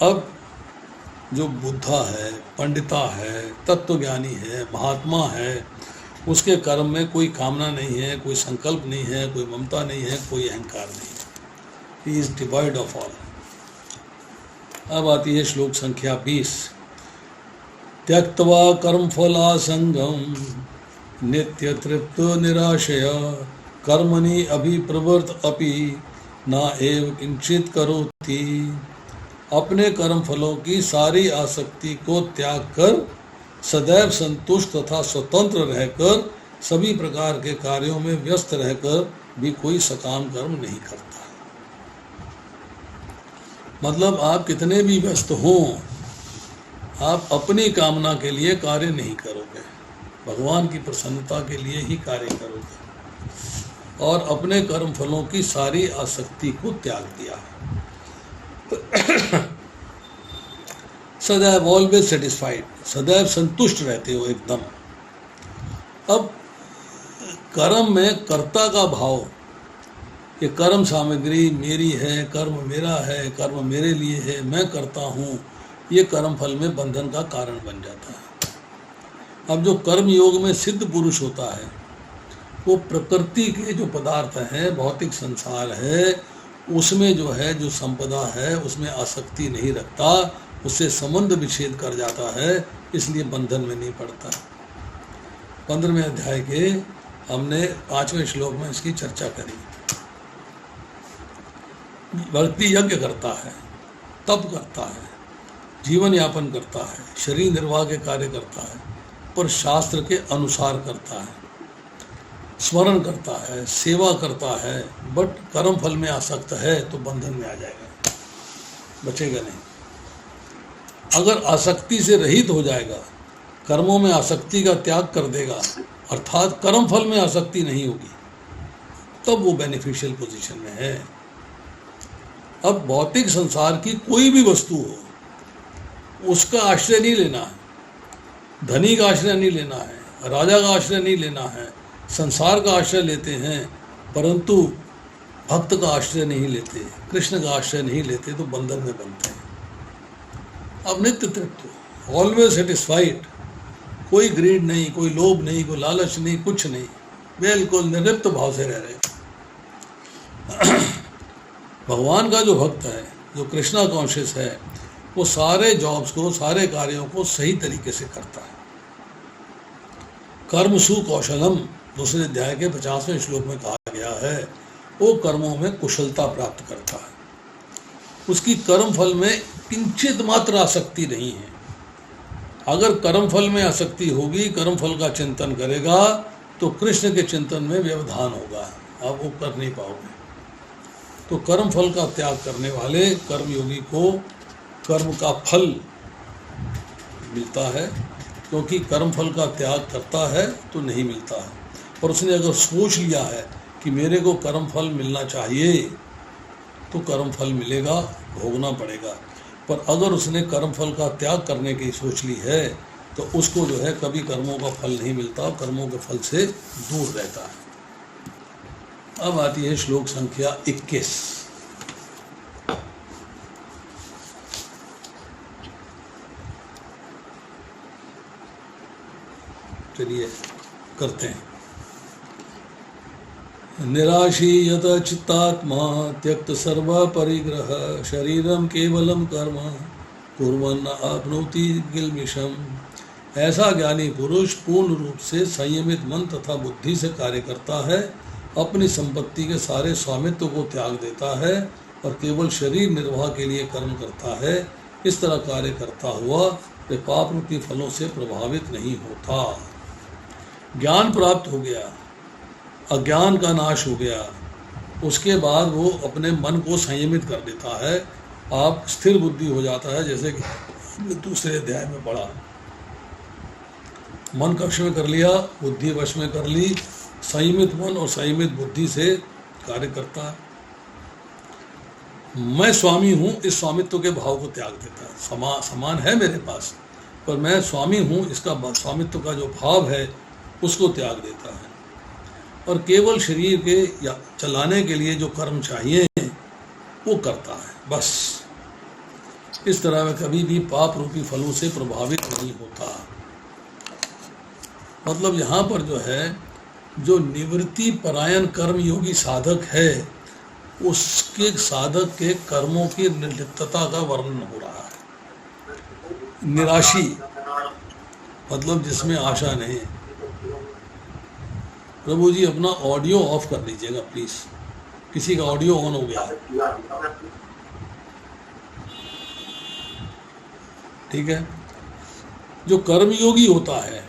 अब जो बुद्धा है, पंडिता है, तत्वज्ञानी है, महात्मा है, उसके कर्म में कोई कामना नहीं है, कोई संकल्प नहीं है, कोई ममता नहीं है, कोई अहंकार नहीं है। He is divide of all. अब आती है श्लोक संख्या 20। त्यक्त्वा कर्मफलासंगम नित्य तृप्त निराशय कर्मणि अभिप्रवृत्त अपि न एव किंचित करोति। अपने कर्म फलों की सारी आसक्ति को त्याग कर सदैव संतुष्ट तथा स्वतंत्र रहकर सभी प्रकार के कार्यों में व्यस्त रहकर भी कोई सकाम कर्म नहीं करता। मतलब आप कितने भी व्यस्त हों, आप अपनी कामना के लिए कार्य नहीं करोगे, भगवान की प्रसन्नता के लिए ही कार्य करोगे और अपने कर्म फलों की सारी आसक्ति को त्याग दिया है। सदैव ऑलवेज सेटिस्फाइड, सदैव संतुष्ट रहते हो एकदम। अब कर्म में कर्ता का भाव, कि कर्म सामग्री मेरी है, कर्म मेरा है, कर्म मेरे लिए है, मैं करता हूँ, ये कर्म फल में बंधन का कारण बन जाता है। अब जो कर्म योग में सिद्ध पुरुष होता है, वो प्रकृति के जो पदार्थ हैं, भौतिक संसार है, उसमें जो है, जो संपदा है, उसमें आसक्ति नहीं रखता, उससे संबंध विच्छेद कर जाता है, इसलिए बंधन में नहीं पड़ता। 15वें अध्याय के हमने 5वें श्लोक में इसकी चर्चा करी। व्यक्ति यज्ञ करता है, तप करता है, जीवन यापन करता है, शरीर निर्वाह के कार्य करता है, पर शास्त्र के अनुसार करता है, स्मरण करता है, सेवा करता है, बट कर्म फल में आसक्त है तो बंधन में आ जाएगा, बचेगा नहीं। अगर आसक्ति से रहित हो जाएगा, कर्मों में आसक्ति का त्याग कर देगा, अर्थात कर्म फल में आसक्ति नहीं होगी, तब वो बेनिफिशियल पोजीशन में है। अब भौतिक संसार की कोई भी वस्तु हो, उसका आश्रय नहीं लेना है, धनी का आश्रय नहीं लेना है, राजा का आश्रय नहीं लेना है, संसार का आश्रय लेते हैं, परंतु भक्त का आश्रय नहीं लेते, कृष्ण का आश्रय नहीं लेते, तो बंधन में बनते हैं। अब नित्य तृप्त, ऑलवेज सेटिस्फाइड, कोई ग्रीड नहीं, कोई लोभ नहीं, कोई लालच नहीं, कुछ नहीं, बिल्कुल निर्लिप्त भाव से रह रहे। भगवान का जो भक्त है, जो कृष्णा कॉन्शियस है, वो सारे जॉब्स को, सारे कार्यों को सही तरीके से करता है। कर्म सुकौशलम, दूसरे अध्याय के 50वें श्लोक में कहा गया है, वो कर्मों में कुशलता प्राप्त करता है, उसकी कर्म फल में किंचित मात्र आसक्ति नहीं है। अगर कर्म फल में आसक्ति होगी, कर्म फल का चिंतन करेगा, तो कृष्ण के चिंतन में व्यवधान होगा, आप वो कर नहीं पाओगे। तो कर्म फल का त्याग करने वाले कर्मयोगी को कर्म का फल मिलता है, क्योंकि कर्म फल का त्याग करता है तो नहीं मिलता है। और उसने अगर सोच लिया है कि मेरे को कर्म फल मिलना चाहिए, तो कर्म फल मिलेगा, भोगना पड़ेगा। पर अगर उसने कर्म फल का त्याग करने की सोच ली है, तो उसको जो है कभी कर्मों का फल नहीं मिलता, कर्मों के फल से दूर रहता है। अब आती है श्लोक संख्या 21। चलिए करते हैं। निराशीयत चित्तात्मा त्यक्त सर्व परिग्रह शरीरम केवलम कर्म कुर्वन् आपनोति किल्बिषम्। ऐसा ज्ञानी पुरुष पूर्ण रूप से संयमित मन तथा बुद्धि से कार्य करता है, अपनी संपत्ति के सारे स्वामित्व को त्याग देता है और केवल शरीर निर्वाह के लिए कर्म करता है। इस तरह कार्य करता हुआ वे पाप रूपी फलों से प्रभावित नहीं होता। ज्ञान प्राप्त हो गया, अज्ञान का नाश हो गया, उसके बाद वो अपने मन को संयमित कर देता है आप स्थिर बुद्धि हो जाता है, जैसे कि हमने दूसरे अध्याय में पढ़ा। मन कक्ष में कर लिया, बुद्धि वश में कर ली, संयमित मन और संयमित बुद्धि से कार्य करता है। मैं स्वामी हूँ, इस स्वामित्व के भाव को त्याग देता है। समान है मेरे पास, पर मैं स्वामी हूँ, इसका स्वामित्व का जो भाव है उसको त्याग देता है, और केवल शरीर के या चलाने के लिए जो कर्म चाहिए वो करता है, बस। इस तरह में कभी भी पाप रूपी फलों से प्रभावित नहीं होता। मतलब यहाँ पर जो है, जो निवृत्ति परायण कर्म योगी साधक है, उसके साधक के कर्मों की निर्लिप्तता का वर्णन हो रहा है। निराशी मतलब जिसमें आशा नहीं। प्रभु जी अपना ऑडियो ऑफ कर लीजिएगा प्लीज, किसी का ऑडियो ऑन हो गया। ठीक है। जो कर्मयोगी होता है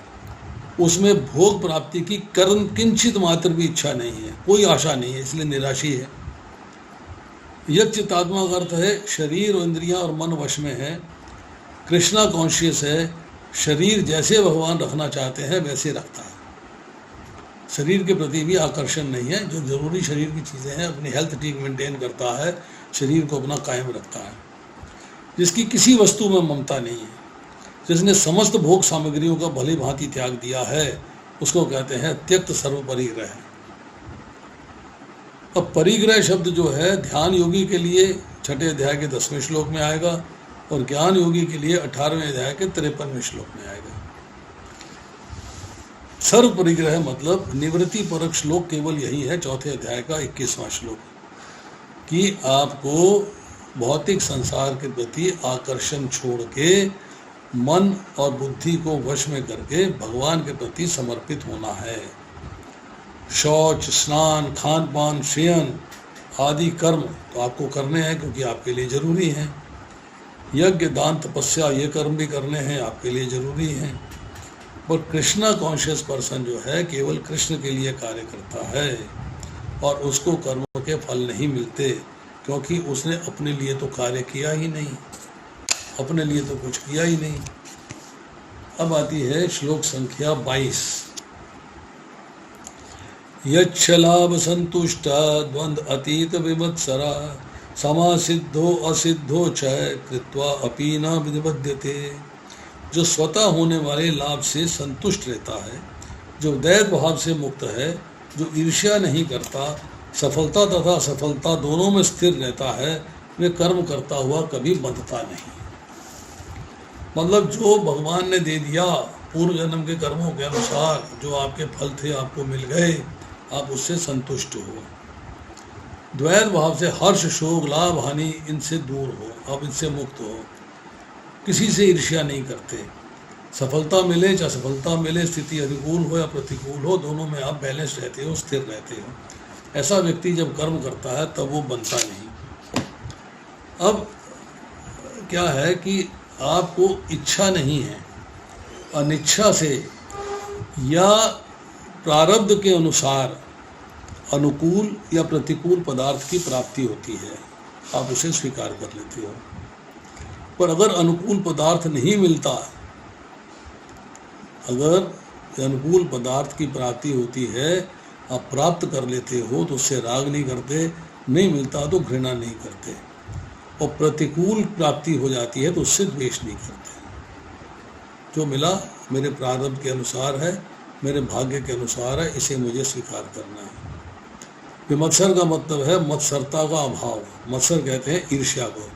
उसमें भोग प्राप्ति की किंचित मात्र भी इच्छा नहीं है, कोई आशा नहीं है, इसलिए निराशी है। यच्चितात्मा का अर्थ है शरीर और इंद्रियां और मन वश में है, कृष्णा कॉन्शियस है, शरीर जैसे भगवान रखना चाहते हैं वैसे रखता है, शरीर के प्रति भी आकर्षण नहीं है। जो जरूरी शरीर की चीज़ें हैं अपनी हेल्थ ठीक मेंटेन करता है, शरीर को अपना कायम रखता है। जिसकी किसी वस्तु में ममता नहीं है, जिसने समस्त भोग सामग्रियों का भली भांति त्याग दिया है, उसको कहते हैं त्यक्त सर्व परिग्रह। अब परिग्रह शब्द जो है ध्यान योगी के लिए 6ठे अध्याय के 10वें श्लोक में आएगा, और ज्ञान योगी के लिए 18वें अध्याय के 53वें श्लोक में आएगा। सर्व परिग्रह मतलब निवृत्ति परक श्लोक केवल यही है, 4थे अध्याय का 21वां श्लोक, कि आपको भौतिक संसार के प्रति आकर्षण छोड़ के मन और बुद्धि को वश में करके भगवान के प्रति समर्पित होना है। शौच, स्नान, खान पान, शयन आदि कर्म तो आपको करने हैं क्योंकि आपके लिए जरूरी हैं। यज्ञ, दान, तपस्या ये कर्म भी करने हैं, आपके लिए जरूरी हैं। पर कृष्णा कॉन्शियस पर्सन जो है केवल कृष्ण के लिए कार्य करता है, और उसको कर्म के फल नहीं मिलते, क्योंकि उसने अपने लिए तो कार्य किया ही नहीं, अपने लिए तो कुछ किया ही नहीं। अब आती है श्लोक संख्या 22। यच्छलाभ संतुष्टा द्वंद अतीत विमत्सरा समासिद्धो असिद्धो च कृत्वा अपि न विनिबध्यते। जो स्वतः होने वाले लाभ से संतुष्ट रहता है, जो दैव भाव से मुक्त है, जो ईर्ष्या नहीं करता, सफलता तथा असफलता दोनों में स्थिर रहता है, वे कर्म करता हुआ कभी बंधता नहीं। मतलब जो भगवान ने दे दिया पूर्व जन्म के कर्मों के अनुसार, जो आपके फल थे आपको मिल गए, आप उससे संतुष्ट हो। द्वैत भाव से हर्ष, शोक, लाभ, हानि इनसे दूर हो, आप इनसे मुक्त हो, किसी से ईर्ष्या नहीं करते। सफलता मिले चाहे असफलता मिले, स्थिति अनुकूल हो या प्रतिकूल हो, दोनों में आप बैलेंस रहते हो, स्थिर रहते हो। ऐसा व्यक्ति जब कर्म करता है तब वो बनता नहीं। अब क्या है कि आपको इच्छा नहीं है, अनिच्छा से या प्रारब्ध के अनुसार अनुकूल या प्रतिकूल पदार्थ की प्राप्ति होती है, आप उसे स्वीकार कर लेते हो। पर अगर अनुकूल पदार्थ नहीं मिलता, अगर अनुकूल पदार्थ की प्राप्ति होती है, आप प्राप्त कर लेते हो तो उससे राग नहीं करते, नहीं मिलता तो घृणा नहीं करते, और प्रतिकूल प्राप्ति हो जाती है तो उससे द्वेष नहीं करते। जो मिला मेरे प्रारब्ध के अनुसार है, मेरे भाग्य के अनुसार है, इसे मुझे स्वीकार करना है। विमत्सर का मतलब है मत्सरता का अभाव। मत्सर कहते हैं ईर्ष्या को,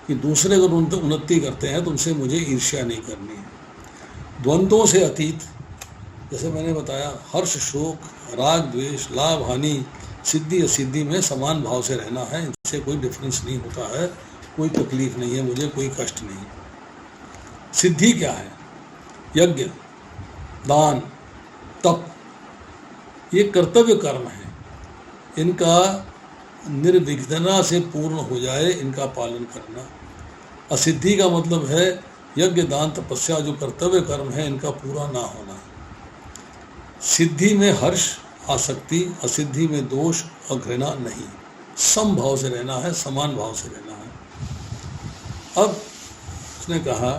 कि दूसरे अगर उन्नति करते हैं तो उनसे मुझे ईर्ष्या नहीं करनी है। द्वंद्वों से अतीत, जैसे मैंने बताया, हर्ष, शोक, राग, द्वेष, लाभ, हानि, सिद्धि असिद्धि में समान भाव से रहना है, इनसे कोई डिफरेंस नहीं होता है, कोई तकलीफ नहीं है मुझे, कोई कष्ट नहीं। सिद्धि क्या है? यज्ञ, दान, तप, ये कर्तव्य कर्म है, इनका निर्विघ्नता से पूर्ण हो जाए, इनका पालन करना। असिद्धि का मतलब है यज्ञ, दान, तपस्या जो कर्तव्य कर्म है इनका पूरा ना होना। सिद्धि में हर्ष, आसक्ति, असिद्धि में दोष और घृणा नहीं, सम भाव से रहना है, समान भाव से रहना है। अब उसने कहा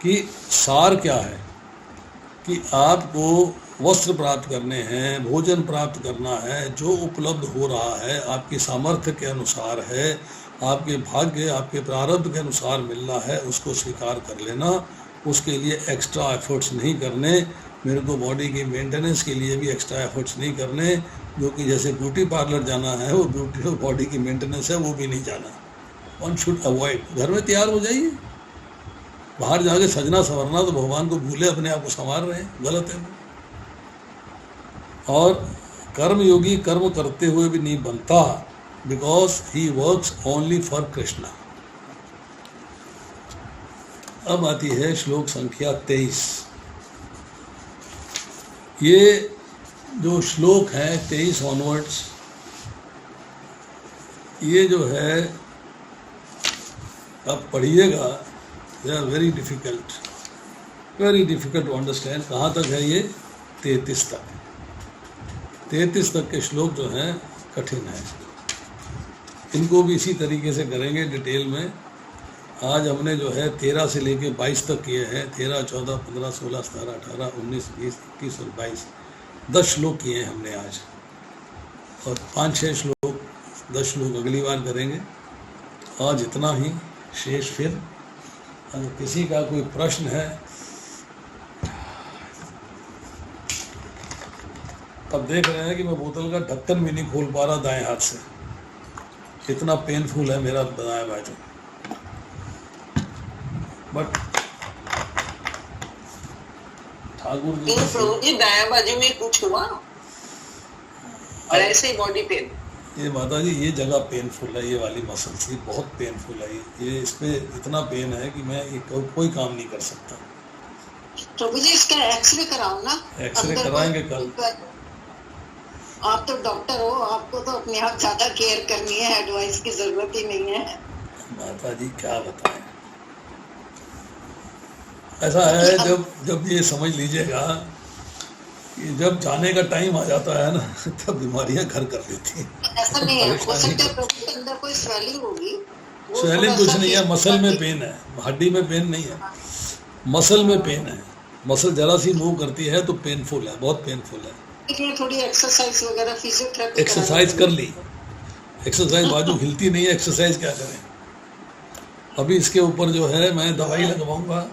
कि सार क्या है कि आपको वस्त्र प्राप्त करने हैं, भोजन प्राप्त करना है, जो उपलब्ध हो रहा है आपकी सामर्थ्य के अनुसार है, आपके भाग्य आपके प्रारब्ध के अनुसार मिलना है, उसको स्वीकार कर लेना। उसके लिए एक्स्ट्रा एफर्ट्स नहीं करने, मेरे को बॉडी की मेंटेनेंस के लिए भी एक्स्ट्रा एफर्ट्स नहीं करने, जो कि जैसे ब्यूटी पार्लर जाना है वो ब्यूटी बॉडी की मेंटेनेंस है वो भी नहीं जाना। One should avoid. घर में तैयार हो जाइए, बाहर जाके सजना संवरना तो भगवान को भूले अपने आप को संवार रहे हैं, गलत है। और कर्म योगी कर्म करते हुए भी नहीं बनता, because he works only for Krishna. अब आती है श्लोक संख्या 23। ये जो श्लोक है 23 ऑनवर्ड्स, ये जो है आप पढ़िएगा, they are very difficult to understand. कहाँ तक है ये? 33 तक। 33 तक के श्लोक जो हैं कठिन है। इनको भी इसी तरीके से करेंगे डिटेल में। आज हमने जो है 13 से लेके 22 तक किए हैं। 13, 14, 15, 16, 17, 18, 19, 20, 21 और 22 10 श्लोक किए हैं हमने आज, और 5-6 श्लोक 10 श्लोक अगली बार करेंगे। आज इतना ही, शेष फिर। अगर किसी का कोई प्रश्न है, अब देख रहे हैं कि मैं बोतल का ढक्कन भी नहीं खोल पा रहा दाएं हाथ से, इतना पेनफुल है मेरा दाएं बाजू। बट ठाकुर जी प्रभु जी दाया बाजू में कुछ हुआ और ऐसे ही बॉडी पेन? ये माता जी ये जगह पेनफुल है, ये वाली मसल थी बहुत पेनफुल है। ये इस पे इतना पेन है कि मैं कोई काम नहीं कर सकता। प्रभु जी इसका एक्सरे कराओ ना। एक्सरे कराएंगे कल। आप तो डॉक्टर हो, आपको तो अपने आप ज्यादा केयर करनी है, एडवाइस की जरूरत ही नहीं है। माता जी क्या बताएं, ऐसा है जब ये समझ लीजिएगा कि जब जाने का टाइम आ जाता है ना तब बीमारियां घर कर लेती हैं। ऐसा नहीं है, हो सकता है प्रभु के अंदर कोई स्वेलिंग होगी। स्वेलिंग कुछ नहीं है, मसल में पेन है, हड्डी में पेन नहीं है, मसल में पेन है। मसल जरा सी मूव करती है तो पेनफुल है, बहुत पेनफुल है। थोड़ी एक्सरसाइज वगैरह, फिजियोथेरेपी एक्सरसाइज कर ली, एक्सरसाइज बाजू हिलती नहीं है, एक्सरसाइज क्या करें। अभी इसके ऊपर जो है मैं दवाई लगवाऊंगा